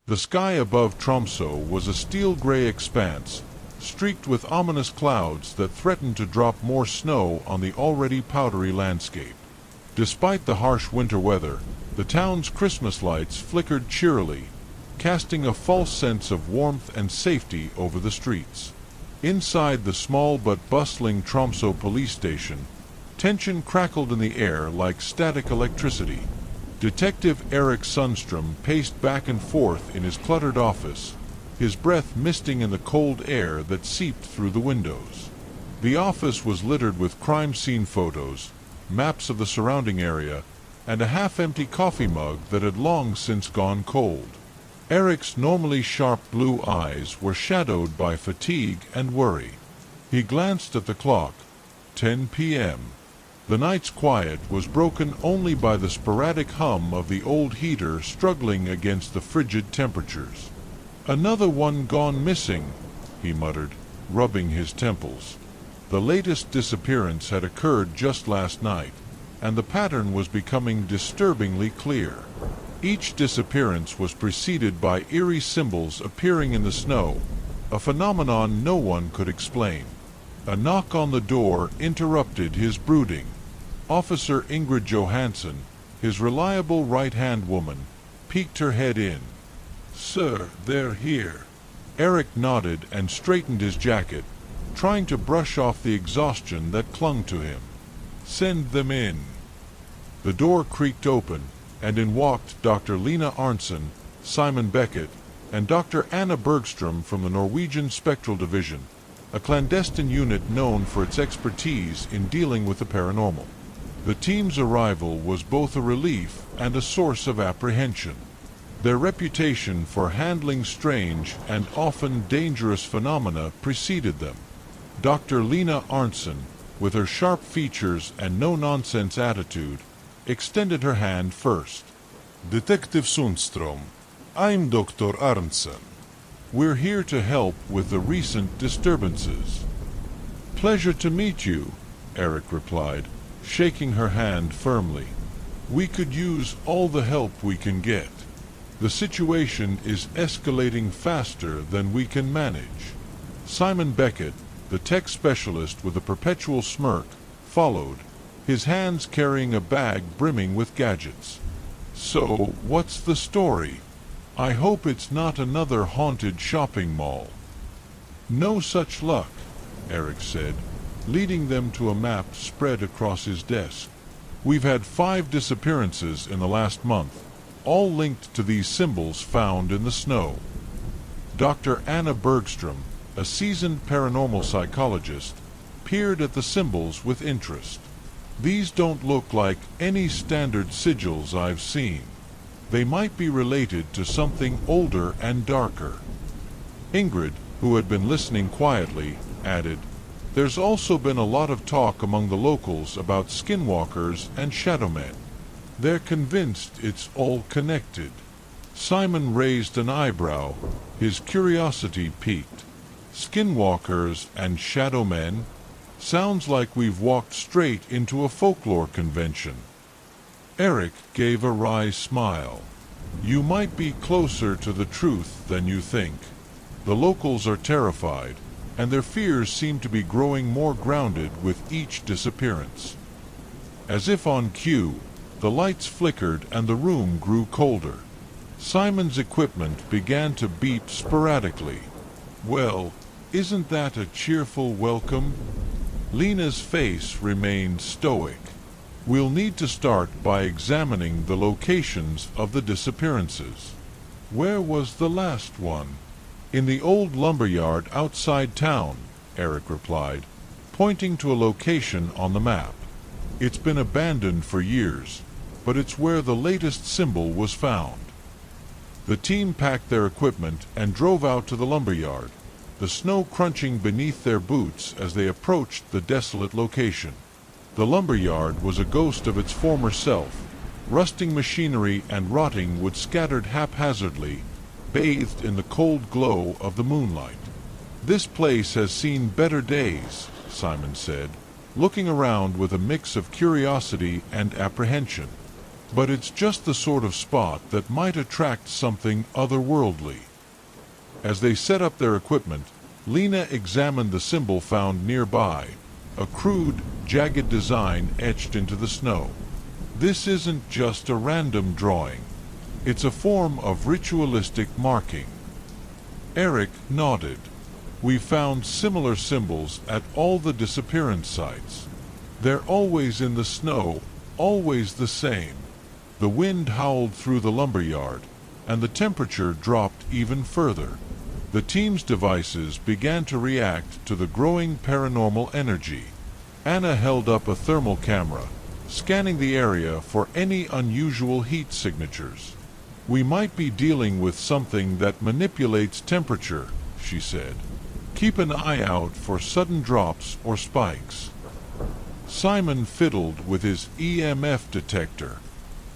The sky above Tromso was a steel-gray expanse, streaked with ominous clouds that threatened to drop more snow on the already powdery landscape. Despite the harsh winter weather, the town's Christmas lights flickered cheerily, casting a false sense of warmth and safety over the streets. Inside the small but bustling Tromso police station, tension crackled in the air like static electricity. Detective Eric Sundstrom paced back and forth in his cluttered office, his breath misting in the cold air that seeped through the windows. The office was littered with crime scene photos, maps of the surrounding area, and a half-empty coffee mug that had long since gone cold. Eric's normally sharp blue eyes were shadowed by fatigue and worry. He glanced at the clock. 10 p.m. The night's quiet was broken only by the sporadic hum of the old heater struggling against the frigid temperatures. "Another one gone missing," he muttered, rubbing his temples. The latest disappearance had occurred just last night, and the pattern was becoming disturbingly clear. Each disappearance was preceded by eerie symbols appearing in the snow, a phenomenon no one could explain. A knock on the door interrupted his brooding. Officer Ingrid Johansson, his reliable right-hand woman, peeked her head in. "Sir, they're here." Eric nodded and straightened his jacket, trying to brush off the exhaustion that clung to him. "Send them in." The door creaked open, and in walked Dr. Lena Arntzen, Simon Beckett, and Dr. Anna Bergstrom from the Norwegian Spectral Division, a clandestine unit known for its expertise in dealing with the paranormal. The team's arrival was both a relief and a source of apprehension. Their reputation for handling strange and often dangerous phenomena preceded them. Dr. Lena Arntzen, with her sharp features and no-nonsense attitude, extended her hand first. "Detective Sundstrom, I'm Dr. Arntzen. We're here to help with the recent disturbances." "Pleasure to meet you," Eric replied, shaking her hand firmly. "We could use all the help we can get. The situation is escalating faster than we can manage." Simon Beckett, the tech specialist with a perpetual smirk, followed, his hands carrying a bag brimming with gadgets. "So, what's the story? I hope it's not another haunted shopping mall." "No such luck," Eric said, leading them to a map spread across his desk. "We've had 5 disappearances in the last month, all linked to these symbols found in the snow." Dr. Anna Bergstrom, a seasoned paranormal psychologist, peered at the symbols with interest. "These don't look like any standard sigils I've seen. They might be related to something older and darker." Ingrid, who had been listening quietly, added, "There's also been a lot of talk among the locals about skinwalkers and shadowmen. They're convinced it's all connected." Simon raised an eyebrow, his curiosity piqued. "Skinwalkers and shadowmen? Sounds like we've walked straight into a folklore convention." Eric gave a wry smile. "You might be closer to the truth than you think. The locals are terrified, and their fears seem to be growing more grounded with each disappearance." As if on cue, the lights flickered and the room grew colder. Simon's equipment began to beep sporadically. "Well, isn't that a cheerful welcome?" Lena's face remained stoic. "We'll need to start by examining the locations of the disappearances." "Where was the last one?" "In the old lumberyard outside town," Eric replied, pointing to a location on the map. "It's been abandoned for years, but it's where the latest symbol was found." The team packed their equipment and drove out to the lumberyard, the snow crunching beneath their boots as they approached the desolate location. The lumberyard was a ghost of its former self, rusting machinery and rotting wood scattered haphazardly, bathed in the cold glow of the moonlight. "This place has seen better days," Simon said, looking around with a mix of curiosity and apprehension. but it's just the sort of spot that might attract something otherworldly. As they set up their equipment, Lena examined the symbol found nearby, a crude, jagged design etched into the snow. This isn't just a random drawing. It's a form of ritualistic marking. Eric nodded. We found similar symbols at all the disappearance sites. They're always in the snow, always the same. The wind howled through the lumberyard, and the temperature dropped even further. The team's devices began to react to the growing paranormal energy. Anna held up a thermal camera, scanning the area for any unusual heat signatures. We might be dealing with something that manipulates temperature, she said. Keep an eye out for sudden drops or spikes. Simon fiddled with his EMF detector.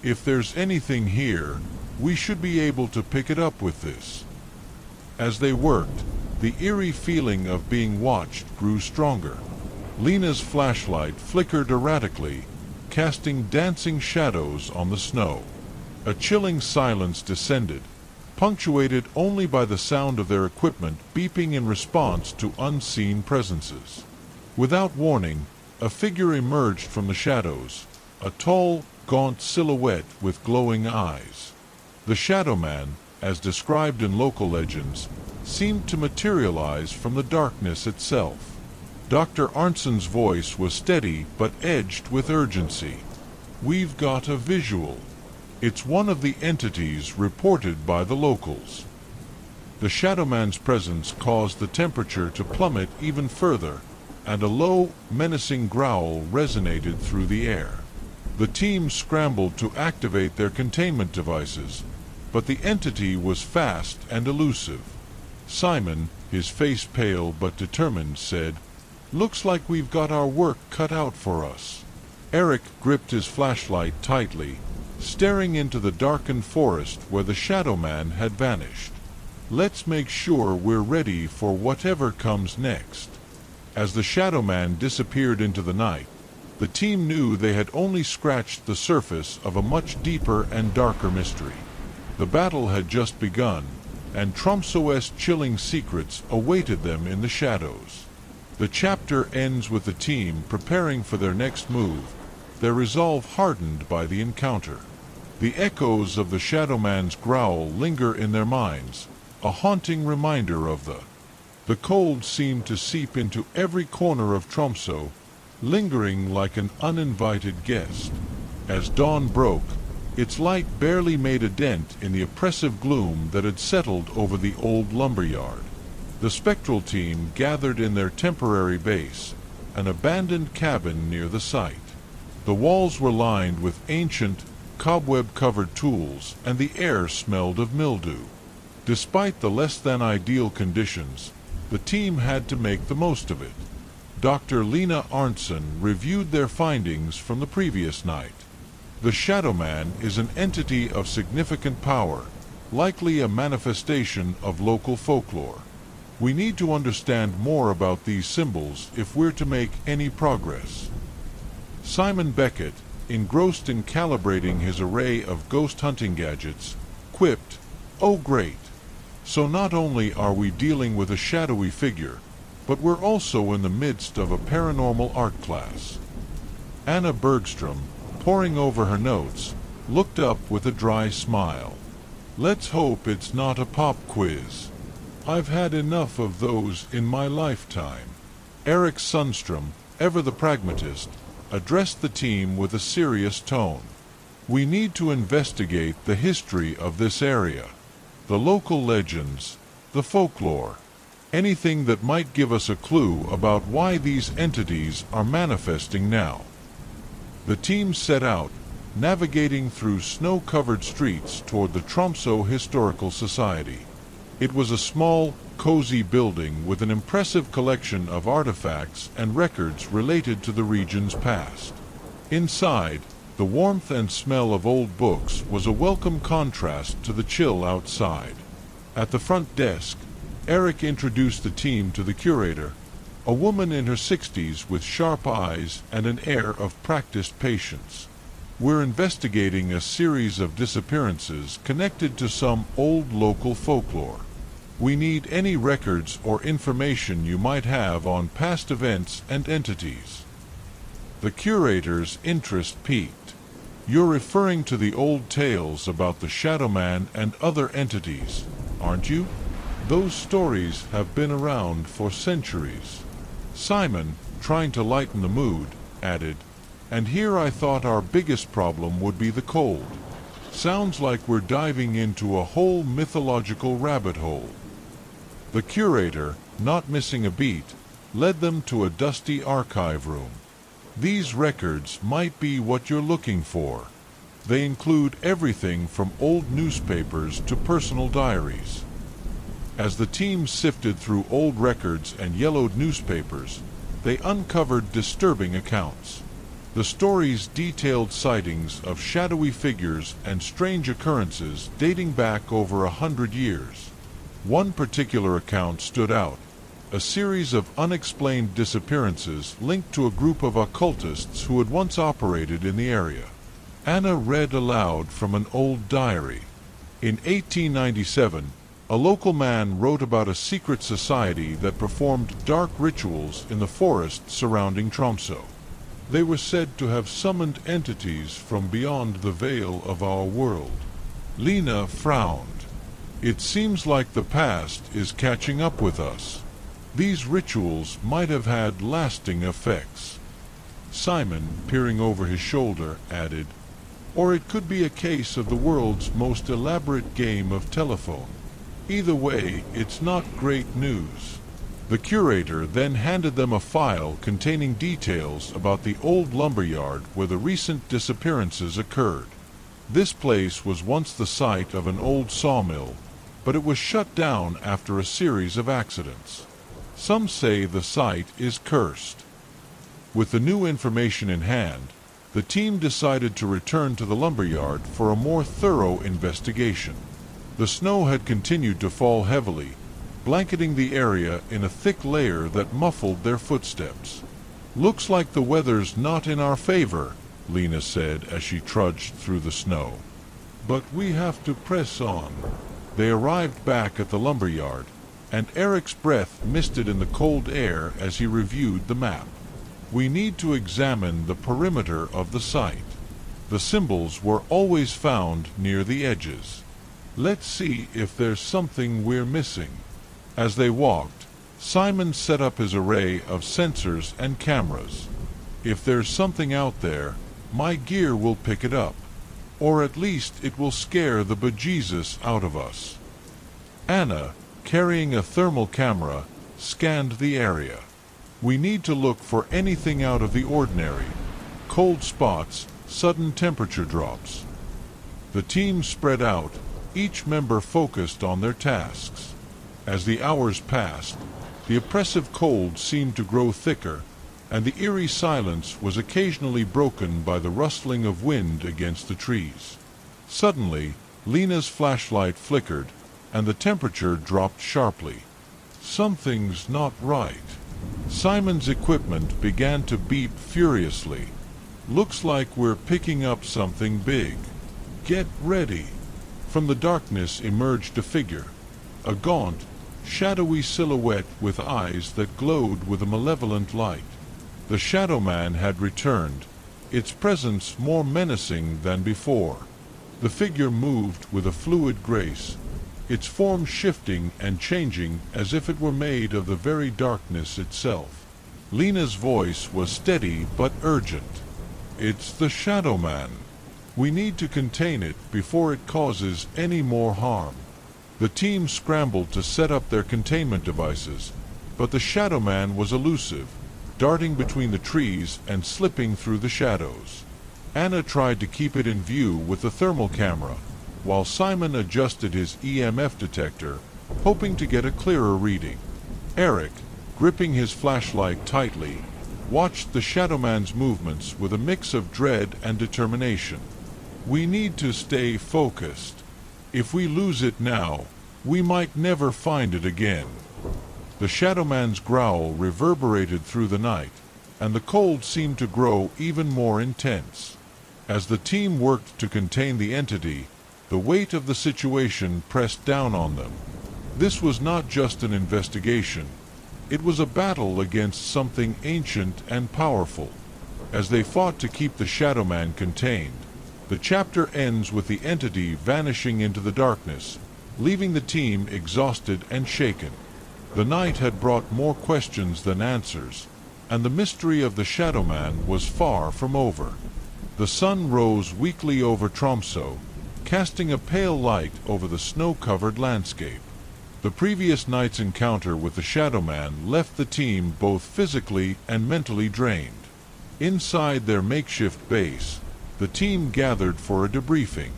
If there's anything here, we should be able to pick it up with this. As they worked, the eerie feeling of being watched grew stronger. Lena's flashlight flickered erratically, casting dancing shadows on the snow. A chilling silence descended, punctuated only by the sound of their equipment beeping in response to unseen presences. Without warning, a figure emerged from the shadows, a tall, gaunt silhouette with glowing eyes. The Shadow Man, as described in local legends, seemed to materialize from the darkness itself. Dr. Arnson's voice was steady but edged with urgency. We've got a visual. It's one of the entities reported by the locals. The Shadow Man's presence caused the temperature to plummet even further, and a low, menacing growl resonated through the air. The team scrambled to activate their containment devices, but the entity was fast and elusive. Simon, his face pale but determined, said, "Looks like we've got our work cut out for us." Eric gripped his flashlight tightly, staring into the darkened forest where the Shadow Man had vanished. Let's make sure we're ready for whatever comes next. As the Shadow Man disappeared into the night, the team knew they had only scratched the surface of a much deeper and darker mystery. The battle had just begun, and Tromso's chilling secrets awaited them in the shadows. The chapter ends with the team preparing for their next move, their resolve hardened by the encounter. The echoes of the Shadow Man's growl linger in their minds, a haunting reminder of the cold seemed to seep into every corner of Tromso, lingering like an uninvited guest. As dawn broke, its light barely made a dent in the oppressive gloom that had settled over the old lumberyard. The spectral team gathered in their temporary base, an abandoned cabin near the site. The walls were lined with ancient, cobweb-covered tools, and the air smelled of mildew. Despite the less-than-ideal conditions, the team had to make the most of it. Dr. Lena Arnson reviewed their findings from the previous night. The Shadow Man is an entity of significant power, likely a manifestation of local folklore. We need to understand more about these symbols if we're to make any progress. Simon Beckett, engrossed in calibrating his array of ghost hunting gadgets, quipped, "Oh great! So not only are we dealing with a shadowy figure, but we're also in the midst of a paranormal art class." Anna Bergstrom, poring over her notes, looked up with a dry smile. "Let's hope it's not a pop quiz. I've had enough of those in my lifetime." Eric Sundstrom, ever the pragmatist, addressed the team with a serious tone. "We need to investigate the history of this area, the local legends, the folklore, anything that might give us a clue about why these entities are manifesting now." The team set out, navigating through snow-covered streets toward the Tromso Historical Society. It was a small, cozy building with an impressive collection of artifacts and records related to the region's past. Inside, the warmth and smell of old books was a welcome contrast to the chill outside. At the front desk, Eric introduced the team to the curator, a woman in her 60s with sharp eyes and an air of practiced patience. We're investigating a series of disappearances connected to some old local folklore. We need any records or information you might have on past events and entities." The curator's interest peaked. "You're referring to the old tales about the Shadow Man and other entities, aren't you? Those stories have been around for centuries." Simon, trying to lighten the mood, added, "And here I thought our biggest problem would be the cold. Sounds like we're diving into a whole mythological rabbit hole." The curator, not missing a beat, led them to a dusty archive room. "These records might be what you're looking for. They include everything from old newspapers to personal diaries." As the team sifted through old records and yellowed newspapers, they uncovered disturbing accounts. The stories detailed sightings of shadowy figures and strange occurrences dating back over 100 years. One particular account stood out: a series of unexplained disappearances linked to a group of occultists who had once operated in the area. Anna read aloud from an old diary. In 1897, a local man wrote about a secret society that performed dark rituals in the forest surrounding Tromso. They were said to have summoned entities from beyond the veil of our world. Lena frowned. "It seems like the past is catching up with us. These rituals might have had lasting effects." Simon, peering over his shoulder, added, "Or it could be a case of the world's most elaborate game of telephone. Either way, it's not great news." The curator then handed them a file containing details about the old lumberyard where the recent disappearances occurred. This place was once the site of an old sawmill, but it was shut down after a series of accidents. Some say the site is cursed. With the new information in hand, the team decided to return to the lumberyard for a more thorough investigation. The snow had continued to fall heavily, blanketing the area in a thick layer that muffled their footsteps. "Looks like the weather's not in our favor," Lena said as she trudged through the snow. "But we have to press on." They arrived back at the lumberyard, and Eric's breath misted in the cold air as he reviewed the map. "We need to examine the perimeter of the site. The symbols were always found near the edges. Let's see if there's something we're missing." As they walked, Simon set up his array of sensors and cameras. "If there's something out there, my gear will pick it up. Or at least it will scare the bejesus out of us." Anna, carrying a thermal camera, scanned the area. "We need to look for anything out of the ordinary: cold spots, sudden temperature drops." The team spread out, each member focused on their tasks. As the hours passed, the oppressive cold seemed to grow thicker, and the eerie silence was occasionally broken by the rustling of wind against the trees. Suddenly, Lena's flashlight flickered, and the temperature dropped sharply. "Something's not right." Simon's equipment began to beep furiously. "Looks like we're picking up something big. Get ready." From the darkness emerged a figure, a gaunt, shadowy silhouette with eyes that glowed with a malevolent light. The Shadow Man had returned, its presence more menacing than before. The figure moved with a fluid grace, its form shifting and changing as if it were made of the very darkness itself. Lena's voice was steady but urgent. "It's the Shadow Man. We need to contain it before it causes any more harm." The team scrambled to set up their containment devices, but the Shadow Man was elusive, darting between the trees and slipping through the shadows. Anna tried to keep it in view with the thermal camera, while Simon adjusted his EMF detector, hoping to get a clearer reading. Eric, gripping his flashlight tightly, watched the Shadow Man's movements with a mix of dread and determination. "We need to stay focused. If we lose it now, we might never find it again." The Shadow Man's growl reverberated through the night, and the cold seemed to grow even more intense. As the team worked to contain the entity, the weight of the situation pressed down on them. This was not just an investigation. It was a battle against something ancient and powerful. As they fought to keep the Shadow Man contained, the chapter ends with the entity vanishing into the darkness, leaving the team exhausted and shaken. The night had brought more questions than answers, and the mystery of the Shadow Man was far from over. The sun rose weakly over Tromso, casting a pale light over the snow-covered landscape. The previous night's encounter with the Shadow Man left the team both physically and mentally drained. Inside their makeshift base, the team gathered for a debriefing.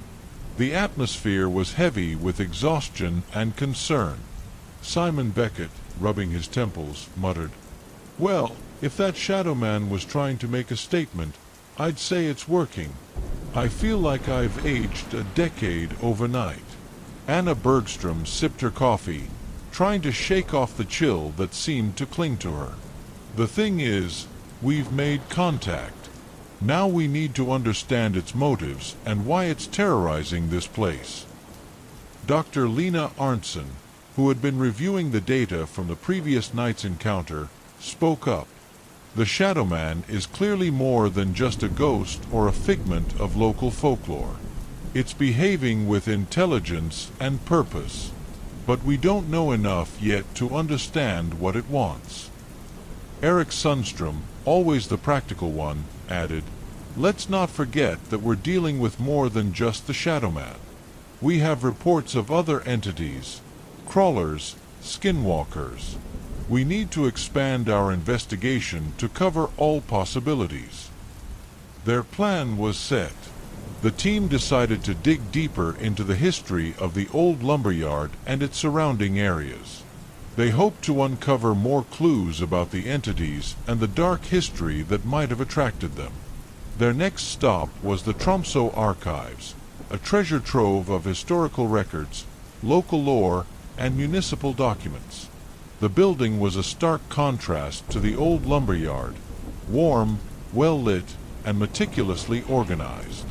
The atmosphere was heavy with exhaustion and concern. Simon Beckett, rubbing his temples, muttered, "Well, if that Shadow Man was trying to make a statement, I'd say it's working. I feel like I've aged a decade overnight." Anna Bergstrom sipped her coffee, trying to shake off the chill that seemed to cling to her. "The thing is, we've made contact. Now we need to understand its motives and why it's terrorizing this place." Dr. Lena Arntzen, who had been reviewing the data from the previous night's encounter, spoke up. "The Shadow Man is clearly more than just a ghost or a figment of local folklore. It's behaving with intelligence and purpose, but we don't know enough yet to understand what it wants." Eric Sundstrom, always the practical one, added, "Let's not forget that we're dealing with more than just the Shadow Man. We have reports of other entities, crawlers, skinwalkers. We need to expand our investigation to cover all possibilities." Their plan was set. The team decided to dig deeper into the history of the old lumberyard and its surrounding areas. They hoped to uncover more clues about the entities and the dark history that might have attracted them. Their next stop was the Tromso Archives, a treasure trove of historical records, local lore, and municipal documents. The building was a stark contrast to the old lumberyard, warm, well-lit, and meticulously organized.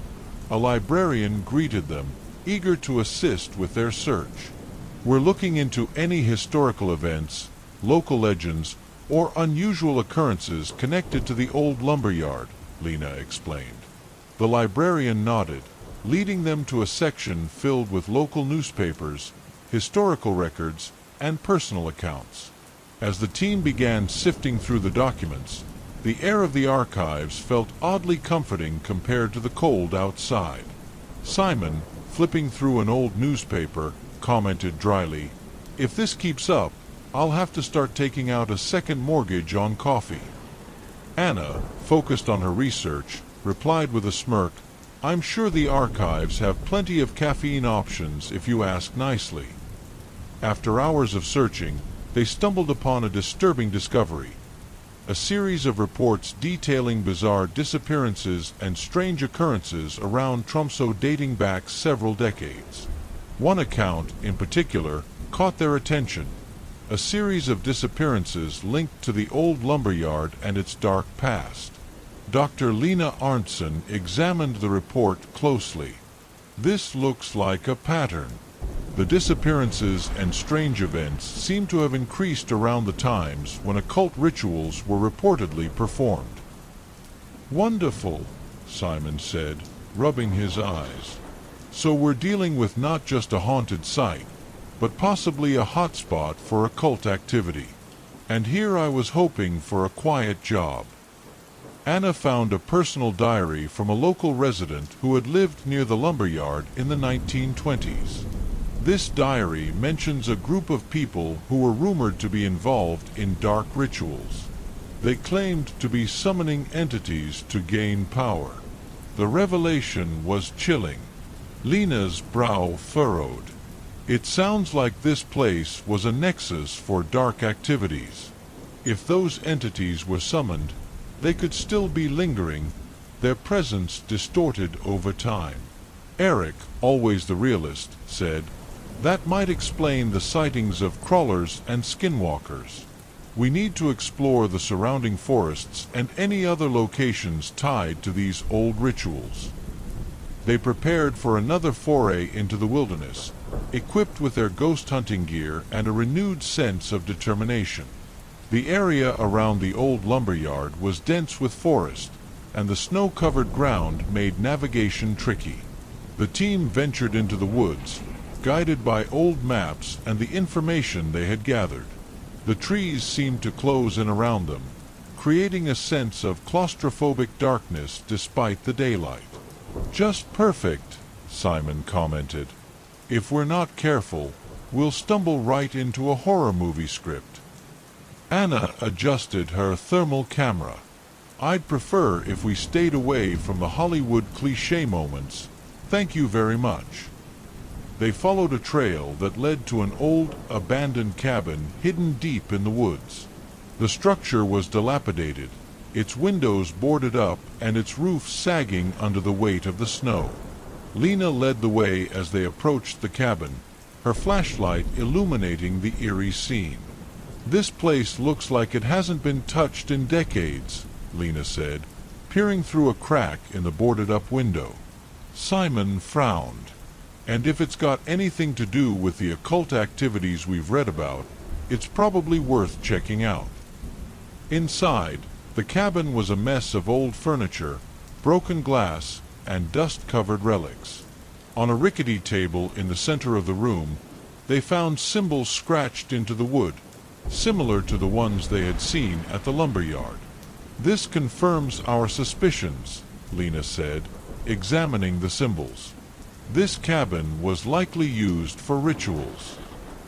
A librarian greeted them, eager to assist with their search. "We're looking into any historical events, local legends, or unusual occurrences connected to the old lumberyard," Lena explained. The librarian nodded, leading them to a section filled with local newspapers, historical records, and personal accounts. As the team began sifting through the documents, the air of the archives felt oddly comforting compared to the cold outside. Simon, flipping through an old newspaper, commented dryly, "If this keeps up, I'll have to start taking out a second mortgage on coffee." Anna, focused on her research, replied with a smirk, "I'm sure the archives have plenty of caffeine options if you ask nicely." After hours of searching, they stumbled upon a disturbing discovery. A series of reports detailing bizarre disappearances and strange occurrences around Tromso dating back several decades. One account, in particular, caught their attention. A series of disappearances linked to the old lumberyard and its dark past. Dr. Lena Arntzen examined the report closely. "This looks like a pattern. The disappearances and strange events seem to have increased around the times when occult rituals were reportedly performed." "Wonderful," Simon said, rubbing his eyes. "So we're dealing with not just a haunted site, but possibly a hotspot for occult activity. And here I was hoping for a quiet job." Anna found a personal diary from a local resident who had lived near the lumberyard in the 1920s. This diary mentions a group of people who were rumored to be involved in dark rituals. They claimed to be summoning entities to gain power. The revelation was chilling. Lena's brow furrowed. It sounds like this place was a nexus for dark activities. If those entities were summoned, they could still be lingering, their presence distorted over time. Eric, always the realist, said, "That might explain the sightings of crawlers and skinwalkers. We need to explore the surrounding forests and any other locations tied to these old rituals." They prepared for another foray into the wilderness, equipped with their ghost hunting gear and a renewed sense of determination. The area around the old lumberyard was dense with forest, and the snow-covered ground made navigation tricky. The team ventured into the woods, guided by old maps and the information they had gathered. The trees seemed to close in around them, creating a sense of claustrophobic darkness despite the daylight. "Just perfect," Simon commented. "If we're not careful, we'll stumble right into a horror movie script." Anna adjusted her thermal camera. "I'd prefer if we stayed away from the Hollywood cliché moments. Thank you very much." They followed a trail that led to an old, abandoned cabin hidden deep in the woods. The structure was dilapidated, its windows boarded up and its roof sagging under the weight of the snow. Lena led the way as they approached the cabin, her flashlight illuminating the eerie scene. "This place looks like it hasn't been touched in decades," Lena said, peering through a crack in the boarded-up window. Simon frowned. "And if it's got anything to do with the occult activities we've read about, it's probably worth checking out." Inside, the cabin was a mess of old furniture, broken glass, and dust-covered relics. On a rickety table in the center of the room, they found symbols scratched into the wood, similar to the ones they had seen at the lumberyard. "This confirms our suspicions," Lena said, examining the symbols. "This cabin was likely used for rituals.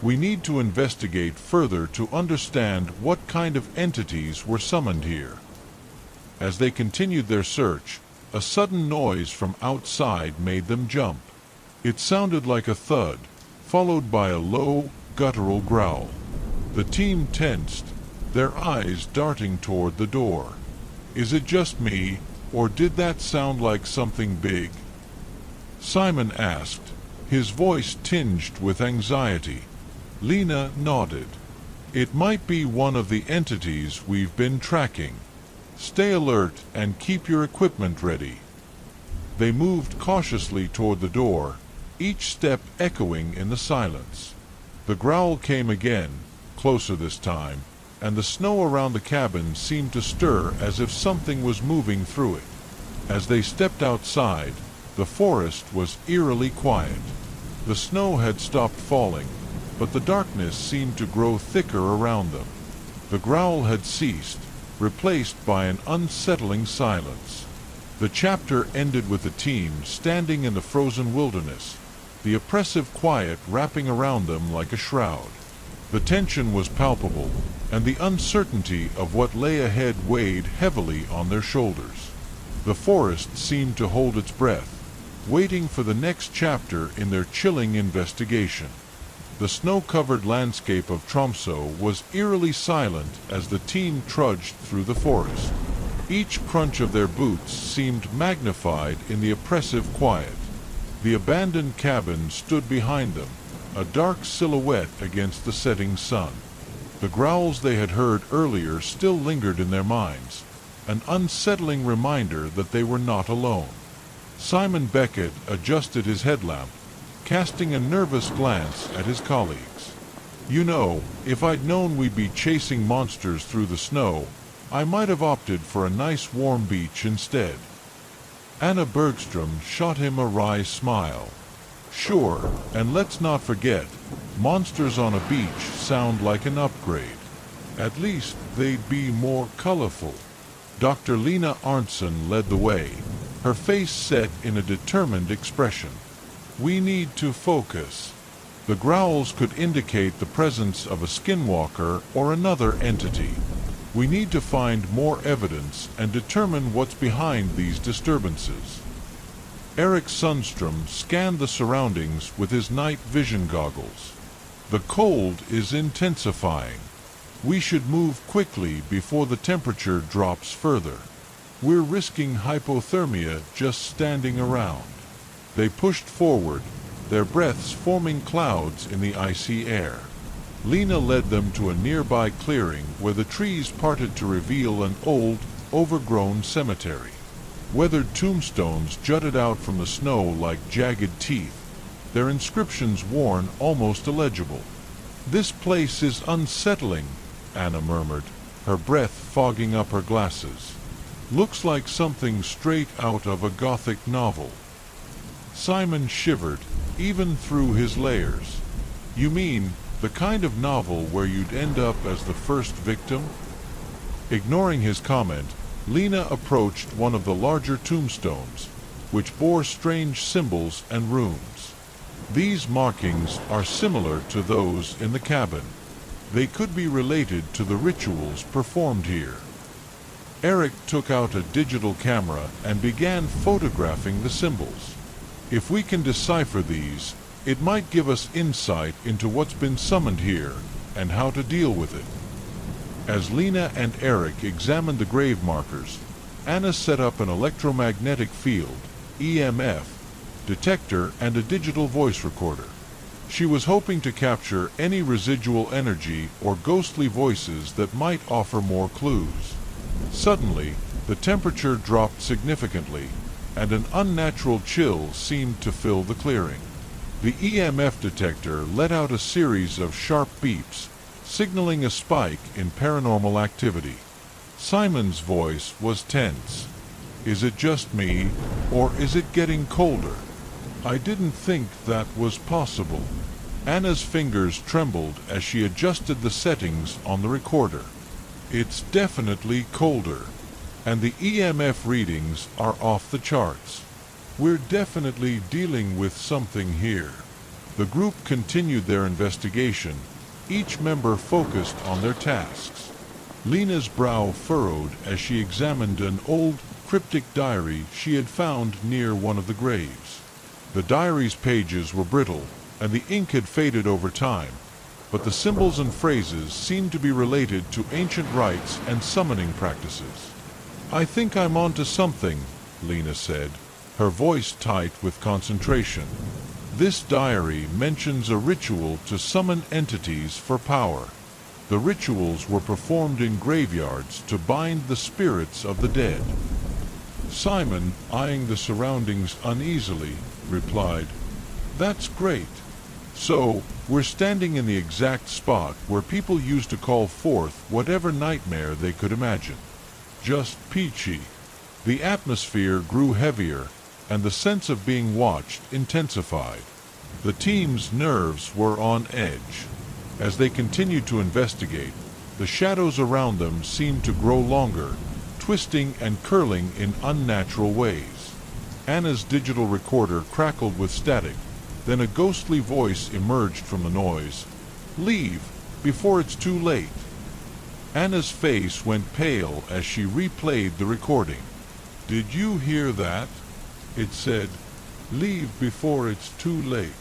We need to investigate further to understand what kind of entities were summoned here." As they continued their search, a sudden noise from outside made them jump. It sounded like a thud, followed by a low, guttural growl. The team tensed, their eyes darting toward the door. "Is it just me, or did that sound like something big?" Simon asked, his voice tinged with anxiety. Lena nodded. "It might be one of the entities we've been tracking. Stay alert and keep your equipment ready." They moved cautiously toward the door, each step echoing in the silence. The growl came again, closer this time, and the snow around the cabin seemed to stir as if something was moving through it. As they stepped outside, the forest was eerily quiet. The snow had stopped falling, but the darkness seemed to grow thicker around them. The growl had ceased, replaced by an unsettling silence. The chapter ended with the team standing in the frozen wilderness, the oppressive quiet wrapping around them like a shroud. The tension was palpable, and the uncertainty of what lay ahead weighed heavily on their shoulders. The forest seemed to hold its breath, waiting for the next chapter in their chilling investigation. The snow-covered landscape of Tromso was eerily silent as the team trudged through the forest. Each crunch of their boots seemed magnified in the oppressive quiet. The abandoned cabin stood behind them, a dark silhouette against the setting sun. The growls they had heard earlier still lingered in their minds, an unsettling reminder that they were not alone. Simon Beckett adjusted his headlamp, casting a nervous glance at his colleagues. "You know, if I'd known we'd be chasing monsters through the snow, I might have opted for a nice warm beach instead." Anna Bergstrom shot him a wry smile. "Sure, and let's not forget, monsters on a beach sound like an upgrade. At least they'd be more colorful." Dr. Lena Arntzen led the way, her face set in a determined expression. "We need to focus." The growls could indicate the presence of a skinwalker or another entity. "We need to find more evidence and determine what's behind these disturbances." Eric Sundstrom scanned the surroundings with his night vision goggles. "The cold is intensifying. We should move quickly before the temperature drops further. We're risking hypothermia just standing around." They pushed forward, their breaths forming clouds in the icy air. Lena led them to a nearby clearing where the trees parted to reveal an old, overgrown cemetery. Weathered tombstones jutted out from the snow like jagged teeth, their inscriptions worn almost illegible. "This place is unsettling," Anna murmured, her breath fogging up her glasses. "Looks like something straight out of a Gothic novel." Simon shivered, even through his layers. "You mean the kind of novel where you'd end up as the first victim?" Ignoring his comment, Lena approached one of the larger tombstones, which bore strange symbols and runes. "These markings are similar to those in the cabin. They could be related to the rituals performed here." Eric took out a digital camera and began photographing the symbols. "If we can decipher these, it might give us insight into what's been summoned here and how to deal with it." As Lena and Eric examined the grave markers, Anna set up an electromagnetic field, EMF, detector and a digital voice recorder. She was hoping to capture any residual energy or ghostly voices that might offer more clues. Suddenly, the temperature dropped significantly, and an unnatural chill seemed to fill the clearing. The EMF detector let out a series of sharp beeps, signaling a spike in paranormal activity. Simon's voice was tense. "Is it just me, or is it getting colder? I didn't think that was possible." Anna's fingers trembled as she adjusted the settings on the recorder. "It's definitely colder, and the EMF readings are off the charts. We're definitely dealing with something here." The group continued their investigation, each member focused on their tasks. Lena's brow furrowed as she examined an old, cryptic diary she had found near one of the graves. The diary's pages were brittle, and the ink had faded over time, but the symbols and phrases seemed to be related to ancient rites and summoning practices. "I think I'm onto something," Lena said, her voice tight with concentration. "This diary mentions a ritual to summon entities for power. The rituals were performed in graveyards to bind the spirits of the dead." Simon, eyeing the surroundings uneasily, replied, "That's great. So, we're standing in the exact spot where people used to call forth whatever nightmare they could imagine. Just peachy." The atmosphere grew heavier, and the sense of being watched intensified. The team's nerves were on edge. As they continued to investigate, the shadows around them seemed to grow longer, twisting and curling in unnatural ways. Anna's digital recorder crackled with static, then a ghostly voice emerged from the noise. "Leave, before it's too late." Anna's face went pale as she replayed the recording. "Did you hear that?" It said, "Leave before it's too late."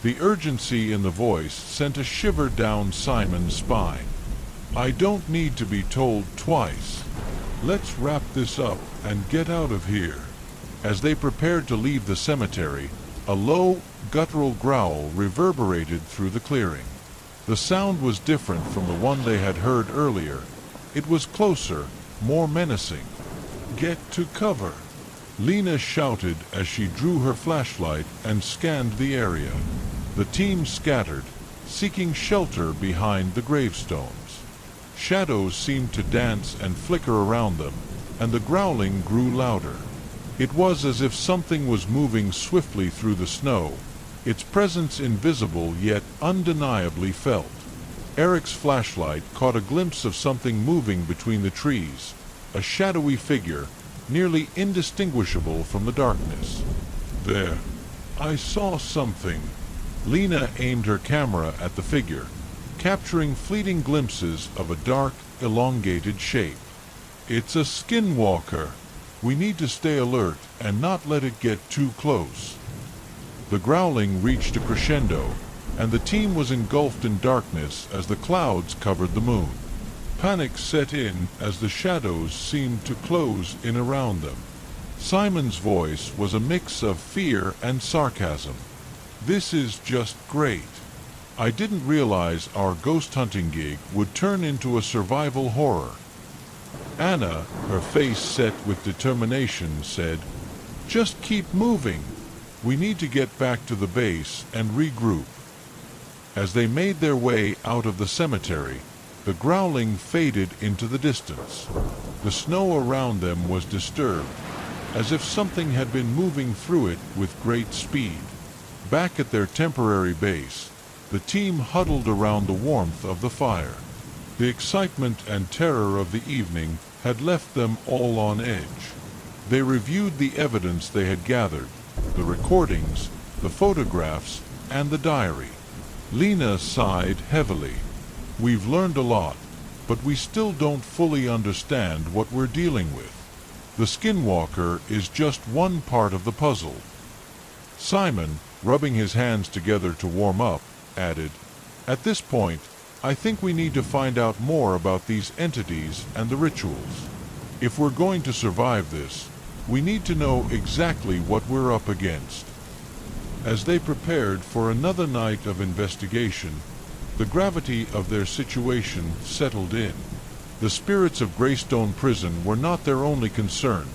The urgency in the voice sent a shiver down Simon's spine. "I don't need to be told twice. Let's wrap this up and get out of here." As they prepared to leave the cemetery, a low, guttural growl reverberated through the clearing. The sound was different from the one they had heard earlier. It was closer, more menacing. "Get to cover," Lena shouted as she drew her flashlight and scanned the area. The team scattered, seeking shelter behind the gravestones. Shadows seemed to dance and flicker around them, and the growling grew louder. It was as if something was moving swiftly through the snow, its presence invisible yet undeniably felt. Eric's flashlight caught a glimpse of something moving between the trees, a shadowy figure, nearly indistinguishable from the darkness. "There, I saw something." Lena aimed her camera at the figure, capturing fleeting glimpses of a dark, elongated shape. "It's a skinwalker. We need to stay alert and not let it get too close." The growling reached a crescendo, and the team was engulfed in darkness as the clouds covered the moon. Panic set in as the shadows seemed to close in around them. Simon's voice was a mix of fear and sarcasm. "This is just great. I didn't realize our ghost hunting gig would turn into a survival horror." Anna, her face set with determination, said, "Just keep moving. We need to get back to the base and regroup." As they made their way out of the cemetery, the growling faded into the distance. The snow around them was disturbed, as if something had been moving through it with great speed. Back at their temporary base, the team huddled around the warmth of the fire. The excitement and terror of the evening had left them all on edge. They reviewed the evidence they had gathered, the recordings, the photographs, and the diary. Lena sighed heavily. "We've learned a lot, but we still don't fully understand what we're dealing with. The skinwalker is just one part of the puzzle." Simon, rubbing his hands together to warm up, added, "At this point, I think we need to find out more about these entities and the rituals. If we're going to survive this, we need to know exactly what we're up against." As they prepared for another night of investigation, the gravity of their situation settled in. The spirits of Greystone Prison were not their only concern.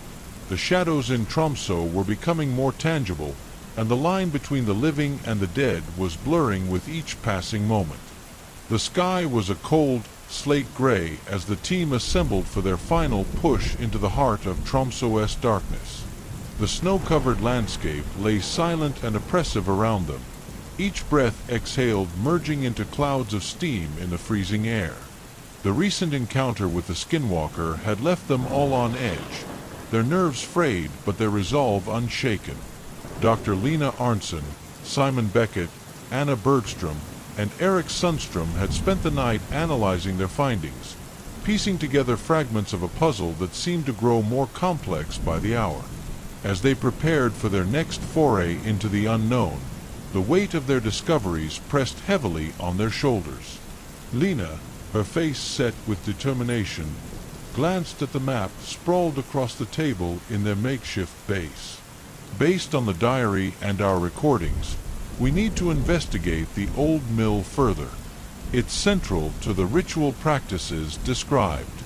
The shadows in Tromso were becoming more tangible, and the line between the living and the dead was blurring with each passing moment. The sky was a cold, slate gray as the team assembled for their final push into the heart of Tromso's darkness. The snow-covered landscape lay silent and oppressive around them, each breath exhaled merging into clouds of steam in the freezing air. The recent encounter with the skinwalker had left them all on edge, their nerves frayed but their resolve unshaken. Dr. Lena Arnson, Simon Beckett, Anna Bergstrom, and Eric Sundstrom had spent the night analyzing their findings, piecing together fragments of a puzzle that seemed to grow more complex by the hour. As they prepared for their next foray into the unknown, the weight of their discoveries pressed heavily on their shoulders. Lena, her face set with determination, glanced at the map sprawled across the table in their makeshift base. "Based on the diary and our recordings, we need to investigate the old mill further. It's central to the ritual practices described.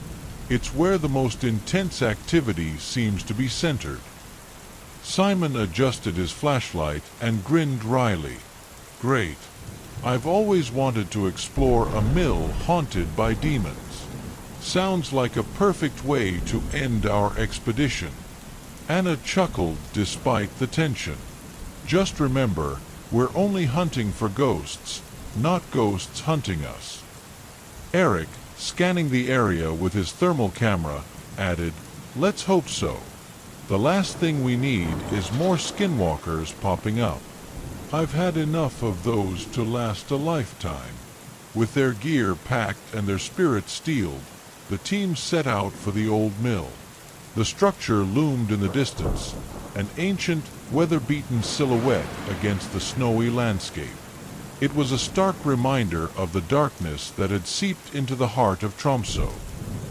It's where the most intense activity seems to be centered." Simon adjusted his flashlight and grinned wryly. "Great. I've always wanted to explore a mill haunted by demons. Sounds like a perfect way to end our expedition." Anna chuckled despite the tension. "Just remember, we're only hunting for ghosts, not ghosts hunting us." Eric, scanning the area with his thermal camera, added, "Let's hope so. The last thing we need is more skinwalkers popping up. I've had enough of those to last a lifetime." With their gear packed and their spirits steeled, the team set out for the old mill. The structure loomed in the distance, an ancient, weather-beaten silhouette against the snowy landscape. It was a stark reminder of the darkness that had seeped into the heart of Tromso.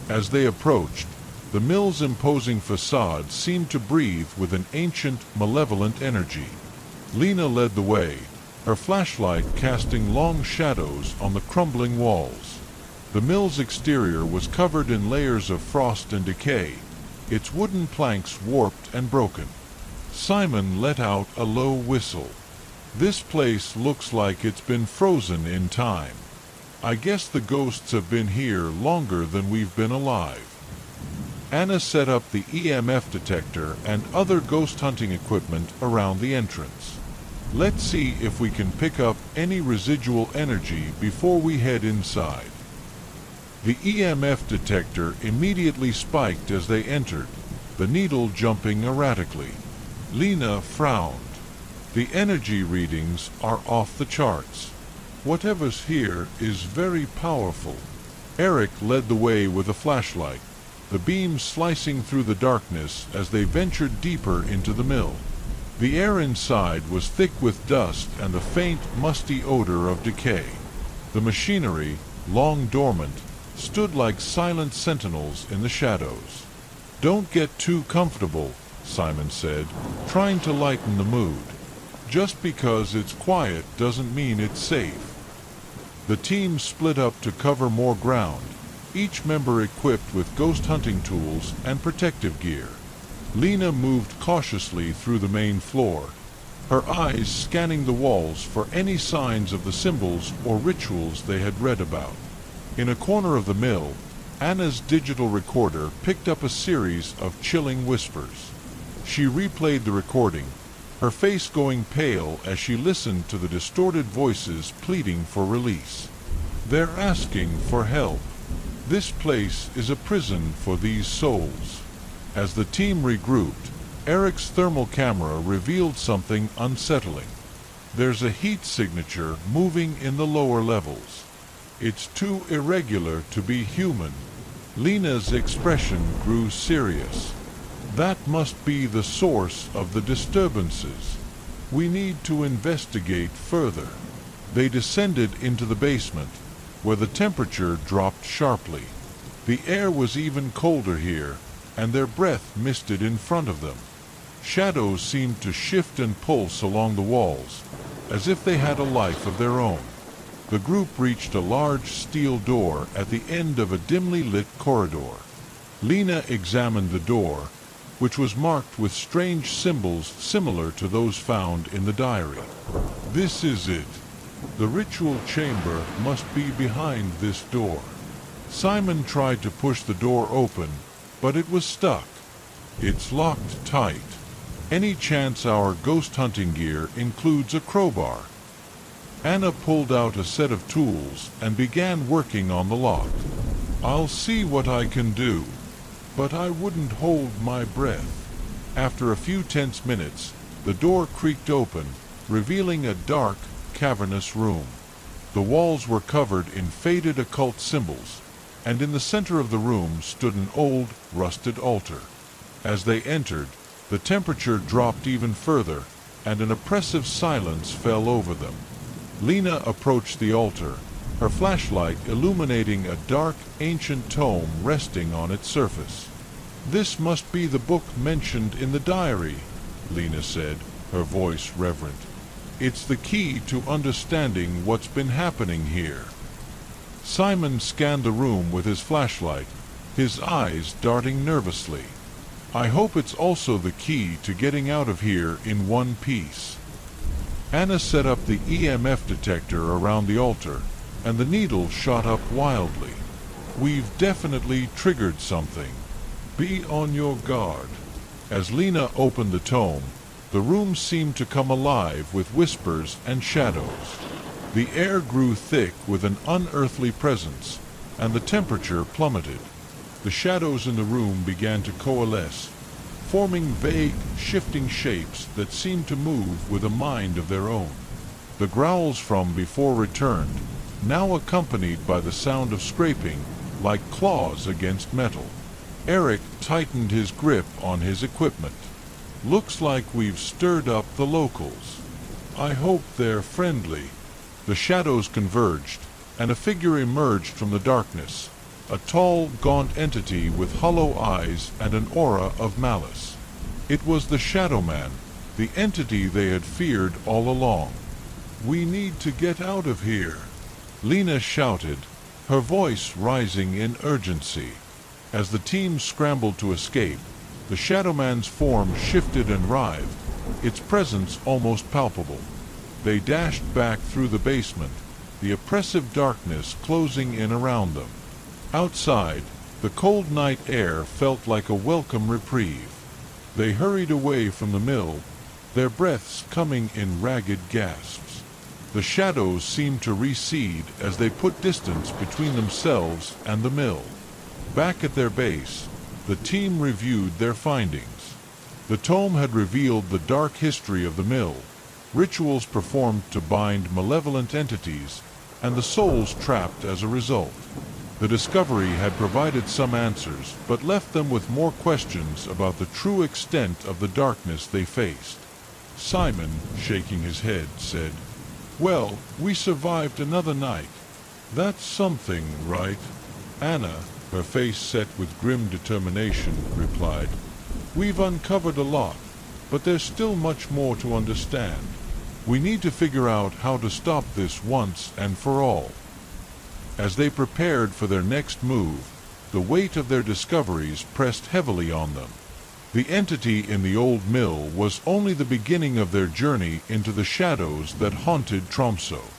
As they approached, the mill's imposing facade seemed to breathe with an ancient, malevolent energy. Lena led the way, her flashlight casting long shadows on the crumbling walls. The mill's exterior was covered in layers of frost and decay, its wooden planks warped and broken. Simon let out a low whistle. "This place looks like it's been frozen in time. I guess the ghosts have been here longer than we've been alive." Anna set up the EMF detector and other ghost hunting equipment around the entrance. "Let's see if we can pick up any residual energy before we head inside." The EMF detector immediately spiked as they entered, the needle jumping erratically. Lena frowned. "The energy readings are off the charts. Whatever's here is very powerful." Eric led the way with a flashlight, the beam slicing through the darkness as they ventured deeper into the mill. The air inside was thick with dust and the faint, musty odor of decay. The machinery, long dormant, stood like silent sentinels in the shadows. "Don't get too comfortable," Simon said, trying to lighten the mood. "Just because it's quiet doesn't mean it's safe." The team split up to cover more ground, each member equipped with ghost hunting tools and protective gear. Lena moved cautiously through the main floor, her eyes scanning the walls for any signs of the symbols or rituals they had read about. In a corner of the mill, Anna's digital recorder picked up a series of chilling whispers. She replayed the recording, her face going pale as she listened to the distorted voices pleading for release. "They're asking for help. This place is a prison for these souls." As the team regrouped, Eric's thermal camera revealed something unsettling. There's a heat signature moving in the lower levels. It's too irregular to be human. Lena's expression grew serious. That must be the source of the disturbances. We need to investigate further. They descended into the basement, where the temperature dropped sharply. The air was even colder here, and their breath misted in front of them. Shadows seemed to shift and pulse along the walls, as if they had a life of their own. The group reached a large steel door at the end of a dimly lit corridor. Lena examined the door, which was marked with strange symbols similar to those found in the diary. "This is it. The ritual chamber must be behind this door." Simon tried to push the door open, but it was stuck. "It's locked tight. Any chance our ghost hunting gear includes a crowbar?" Anna pulled out a set of tools and began working on the lock. "I'll see what I can do, but I wouldn't hold my breath." After a few tense minutes, the door creaked open, revealing a dark, cavernous room. The walls were covered in faded occult symbols, and in the center of the room stood an old, rusted altar. As they entered, the temperature dropped even further, and an oppressive silence fell over them. Lena approached the altar, her flashlight illuminating a dark, ancient tome resting on its surface. "This must be the book mentioned in the diary," Lena said, her voice reverent. "It's the key to understanding what's been happening here." Simon scanned the room with his flashlight, his eyes darting nervously. "I hope it's also the key to getting out of here in one piece." Anna set up the EMF detector around the altar, and the needle shot up wildly. "We've definitely triggered something. Be on your guard." As Lena opened the tome, the room seemed to come alive with whispers and shadows. The air grew thick with an unearthly presence, and the temperature plummeted. The shadows in the room began to coalesce, forming vague, shifting shapes that seemed to move with a mind of their own. The growls from before returned, now accompanied by the sound of scraping, like claws against metal. Eric tightened his grip on his equipment. "Looks like we've stirred up the locals. I hope they're friendly." The shadows converged, and a figure emerged from the darkness, a tall, gaunt entity with hollow eyes and an aura of malice. It was the Shadow Man, the entity they had feared all along. "We need to get out of here," Lena shouted, her voice rising in urgency. As the team scrambled to escape, the Shadow Man's form shifted and writhed, its presence almost palpable. They dashed back through the basement, the oppressive darkness closing in around them. Outside, the cold night air felt like a welcome reprieve. They hurried away from the mill, their breaths coming in ragged gasps. The shadows seemed to recede as they put distance between themselves and the mill. Back at their base, the team reviewed their findings. The tome had revealed the dark history of the mill, rituals performed to bind malevolent entities, and the souls trapped as a result. The discovery had provided some answers, but left them with more questions about the true extent of the darkness they faced. Simon, shaking his head, said, "Well, we survived another night. That's something, right?" Anna, her face set with grim determination, replied, "We've uncovered a lot, but there's still much more to understand. We need to figure out how to stop this once and for all." As they prepared for their next move, the weight of their discoveries pressed heavily on them. The entity in the old mill was only the beginning of their journey into the shadows that haunted Tromso.